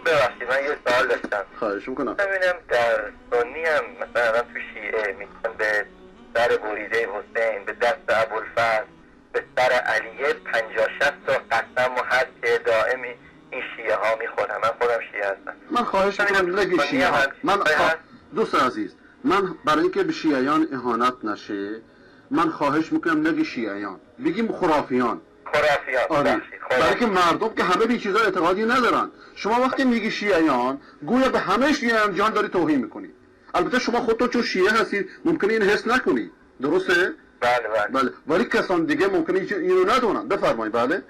ببخشید من یه سوال داشتم. خواهش میکنم. ببینم در سنی هم مثلا تو شیعه میگن به سر بریده حسین، به دست ابوالفضل، به سر علیه 50-60 تا قسم و هست که دائمی این شیعه ها میخورن. من خودم شیعه هستم. من خواهش میکنم نگی شیعه ها. دوست عزیز، من برای اینکه به شیعیان اهانت نشه من خواهش میکنم نگی شیعیان، بگیم خرافیان. آره. برای که مردم که همه به چیزا اعتقادی ندارن. شما وقتی میگی شیعیان گویا به همه شیعیان جان داری توهین میکنی. البته شما خودتون چون شیعه هستید ممکنه این حس نکنی، درسته؟ بله. ولی کسان دیگه ممکنه اینو ندونن. بفرمایید. بله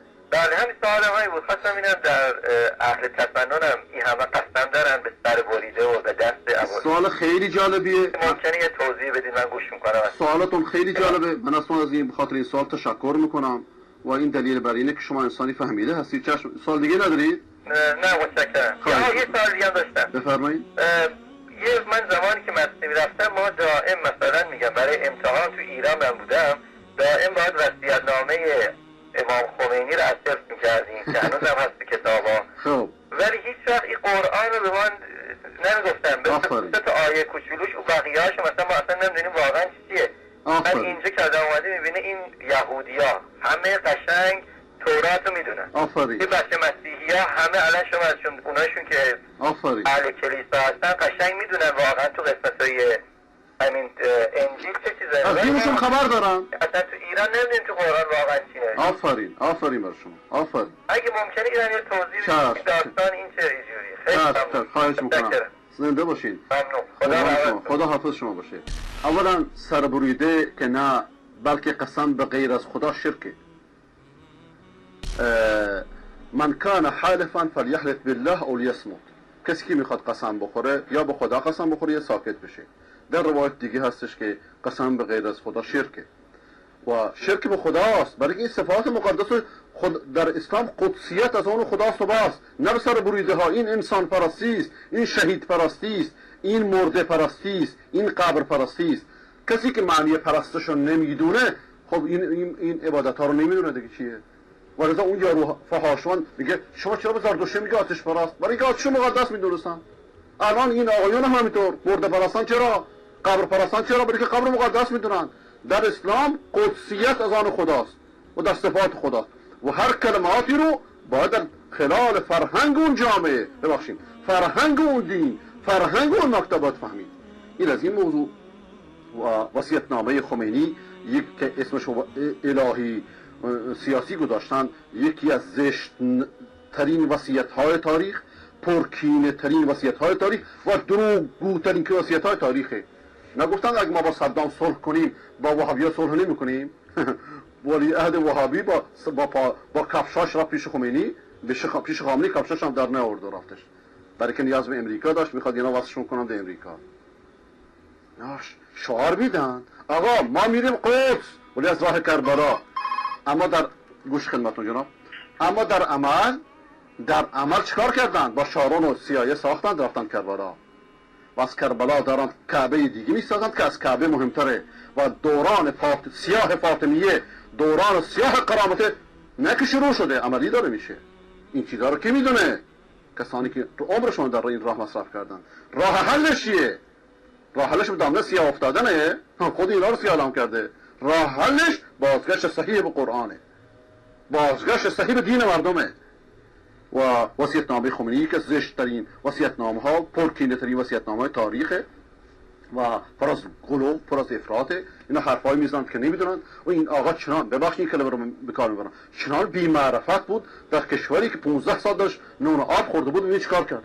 همین سوال هایی بود. خواستم اینم در اهل تسنن هم این همه قسم دارن به سر بریده و به دست ابوالفضل. سوال خیلی جالبیه. ممکنه یه توضیح بدید؟ من گوش میکنم. سوالتون خیلی جالبه. من اصلا از این خاطر این سوال تشکر میکنم و این دلیل بر اینه که شما انسانی فهمیده هستید. چشم. سوال دیگه ندارید؟ نه متشکرم. یه سوال دیگه داشتم. بفرمایید. من زمانی که مدرسه میرفتم ما دائم مثلا میگم برای امتحان تو ایران من بودم دائم باید وصیت‌نامه امام خمینی رو حذف میکردیم که هنوز هم هست تو کتابا. خب ولی هیچ وقت این قرآن رو به من نمیگفتن. به تا آیه کوچولوش و بقیه‌اش مثلا ما اصلا نمیدونیم واقعا چیه. من اینجا که آدم اومده میبینه این یهودیا همه قشنگ تورات رو میدونن. آفرین. این بچه مسیحیا همه الان شما ازشون اوناشون که اهل کلیسا هستن قشنگ میدونن واقعا تو قسمتای همین انجیل چه چیزایی از دینشون خبر دارن. اصلا تو ایران نمیدونیم تو قرآن واقعا چیه. آفرین بر شما. آفرین. اگه ممکنه ایران یه توضیح بدید داستان این چه جوریه. خیلی ممنون. خواهش میکنم. زنده باشین. ممنون. خدا حافظ شما باشه. اولا سربریده که نه بلکه قسم به غیر از خدا شرکه. من کان حالفا فلیحلف بالله او لیصمت. کسی که میخواد قسم بخوره یا به خدا قسم بخوره یا ساکت بشه. در روایت دیگه هستش که قسم به غیر از خدا شرکه و شرک به خداست. برای این صفات مقدس در اسلام قدسیت از اون خداست و بس. نه به سر بریده ها. این انسان پرستی است، این شهید پرستی است، این مرده پرستی است، این قبر پرستی است. کسی که معنی پرستشو نمیدونه خب این عبادت ها رو نمیدونه دیگه چیه. ولذا اون یارو فحاشان میگه شما چرا به زردشتی میگه آتش پرست؟ برای اینکه آتش مقدس میدونستن. الان این آقایون هم همینطور مرده پرستان چرا؟ قبر پرستان چرا؟ برای که قبر مقدس میدونن. در اسلام قدسیت از آن خداست و در صفات خداست و هر کلماتی رو باید در خلال فرهنگ اون جامعه فرهنگ اون دین، فرهنگ اون مکتبات فهمید. این از این موضوع. و وصیت‌نامه خمینی یک که اسمش الهی سیاسی گذاشتن، یکی از زشت ترین وصیت‌های تاریخ، پرکینه ترین وصیت‌های تاریخ و دروغگو ترین وصیت‌های تاریخه. نگفتن اگه ما با صدام صلح کنیم با وهابی‌ها صلح نمی‌کنیم؟ ولی عهد وهابی با کفشاش رفت پیش خمینی، پیش خامنه‌ای کفشاش هم در نیاورد و رفتش. برای که نیاز به امریکا داشت، میخواد اینا وصلشون کنن به امریکا. شعار میدن آقا ما میریم قدس ولی از راه کربلا. اما در گوش خدمتون جناب، اما در عمل چیکار کردن؟ با شارون و CIA ساختن رفتن کربلا و از کربلا دارن کعبه دیگه میسازند که از کعبه مهمتره و دوران سیاه فاطمیه، دوران سیاه قرامته نه که شروع شده، عملی داره میشه. این چیزا رو که میدونه؟ کسانی که تو عمرشون در این راه مصرف کردن. راه حلش چیه؟ راه حلش به دامنه سیاه افتادنه. خود اینا رو سیاه علام کرده. راه حلش بازگشت صحیح به قرآنه، بازگشت صحیح به دین مردمه. و وصیت‌نامه خمینی که زشت‌ترین وصیت‌نامه‌ها، پرکینه ترین وصیت‌نامه‌های تاریخه و پر از غلو، پر از افراطه. اینا حرفایی میزنند که نمیدونن. و این آقا چنان ببخشید کلمه رو به کار میبرم، چنان بی معرفت بود در کشوری که 15 سال داشت نون آب خورده بود. این چیکار کرد؟